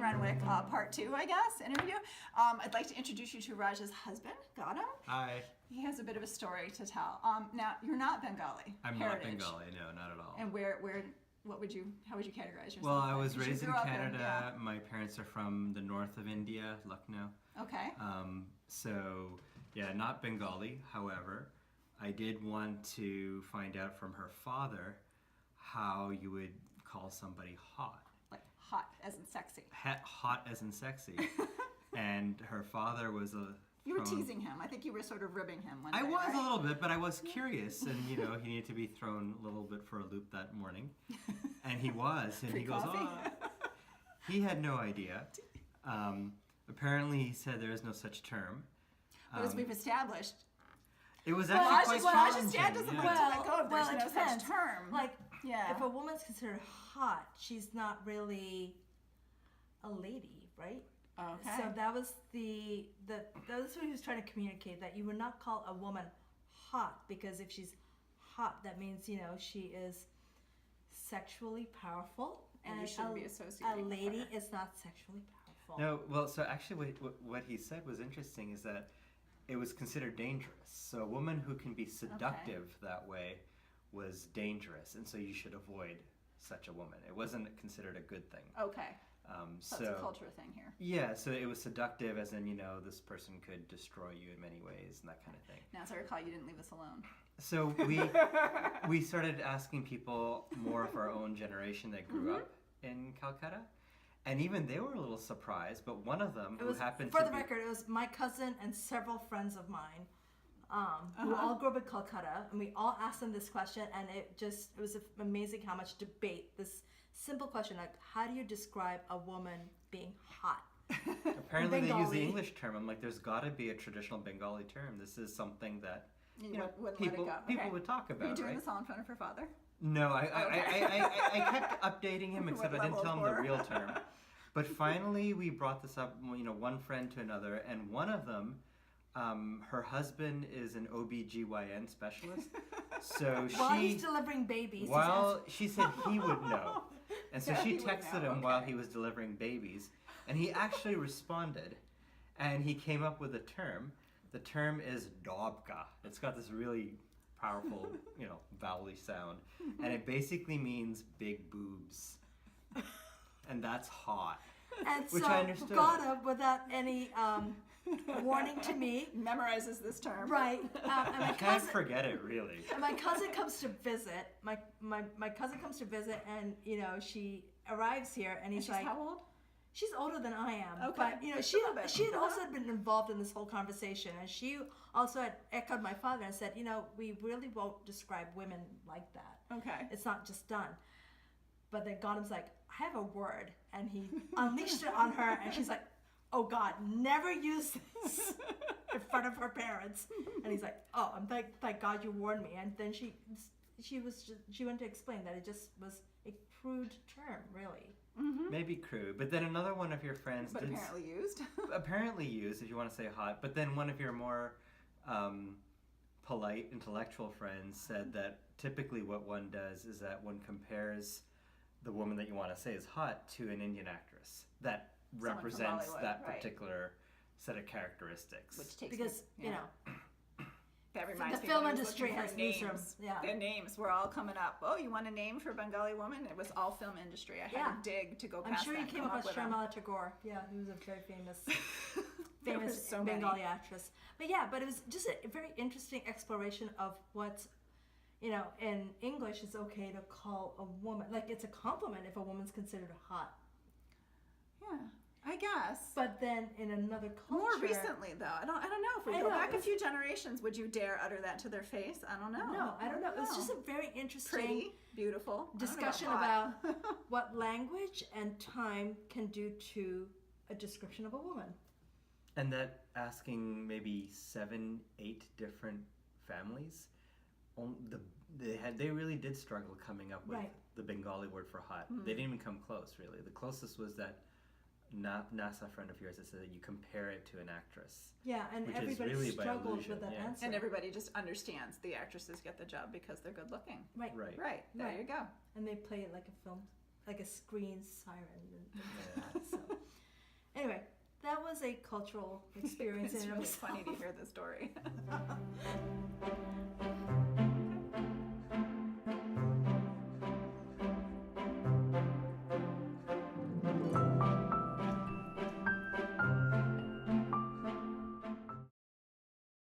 Renwick, part 2, I guess, interview. I'd like to introduce you to Raj's husband, Gautam. Hi. He has a bit of a story to tell. Now, you're not Bengali. I'm heritage. not Bengali, no, not at all. And how would you categorize yourself? Well, I was raised in Canada. Yeah. My parents are from the north of India, Lucknow. Okay. So, yeah, not Bengali. However, I did want to find out from her father how you would call somebody hot. Like hot as in sexy. Hot as in sexy. And her father was You were teasing him. I think you were sort of ribbing him one day, I was right? a little bit, but I was curious, and he needed to be thrown a little bit for a loop that morning, and he was, and he goes, he had no idea. Apparently, he said there is no such term. But as we've established, it was actually quite challenging. Raj's dad doesn't like to let go of there's no such term. Like, if a woman's considered hot, she's not really a lady, right? Okay. So that was that was what he was trying to communicate, that you would not call a woman hot, because if she's hot, that means she is sexually powerful, and you shouldn't be associated. A lady with her. Is not sexually powerful. No, well, so actually, what he said was interesting. Is that it was considered dangerous. So a woman who can be seductive that way was dangerous, and so you should avoid such a woman. It wasn't considered a good thing. Okay. So it's a cultural thing here. Yeah, so it was seductive, as in, this person could destroy you in many ways and that kind of thing. Now, as I recall, you didn't leave us alone. So we started asking people more of our own generation that grew up in Calcutta, and even they were a little surprised. But one of them, who happened for the record, it was my cousin and several friends of mine who all grew up in Calcutta, and we all asked them this question, and it was amazing how much debate, this simple question, like, how do you describe a woman being hot? Apparently they use the English term. I'm like, there's got to be a traditional Bengali term. This is something that people would talk about. Are you doing right? this all in front of her father? No, I kept updating him, except I didn't tell him the real term. But finally we brought this up, one friend to another, and one of them, her husband is an OB/GYN specialist. So while he's delivering babies. She said he would know. And so she texted him while he was delivering babies. And he actually responded. And he came up with a term. The term is dobka. It's got this really powerful, vowel-y sound. And it basically means big boobs. And that's hot. And which so I understood. Gautam, without any warning to me, memorizes this term. Right. And I can't forget it, really. And my cousin comes to visit. My cousin comes to visit, and she arrives here, and he's like, how old? She's older than I am. Okay. But she had also been involved in this whole conversation, and she also had echoed my father and said, we really won't describe women like that. Okay. It's not just done. But then Gautam's like, I have a word, and he unleashed it on her, and she's like, oh God, never use this in front of her parents. And he's like, oh, I'm thank God you warned me. And then she went to explain that it just was a crude term, really. Mm-hmm. Maybe crude, but then another one of your friends apparently used. Apparently used, if you want to say hot. But then one of your more polite, intellectual friends said that typically what one does is that one compares the woman that you want to say is hot to an Indian actress that represents that particular set of characteristics. Which takes that reminds the me film industry has names. Their names were all coming up. Oh, you want a name for a Bengali woman? It was all film industry. I had to dig to go past that. I'm sure you came across Sharmila Tagore. Yeah, who was a very famous Bengali actress. But it was just a very interesting exploration of what, in English it's okay to call a woman, like it's a compliment if a woman's considered hot. Yeah. I guess. But then in another culture... More recently, though. I don't know. If we go back a few generations, would you dare utter that to their face? I don't know. No, I don't know. It was just a very interesting... Pretty, beautiful. Discussion about what language and time can do to a description of a woman. And that asking maybe 7, 8 different families, they really did struggle coming up with the Bengali word for hot. They didn't even come close, really. The closest was that NASA friend of yours that said that you compare it to an actress. Yeah, and everybody really struggles with that answer. And everybody just understands the actresses get the job because they're good looking. Right. There you go. And they play it like a film. like a screen siren and things like that. So anyway, that was a cultural experience. It's in and of really itself. funny to hear the story.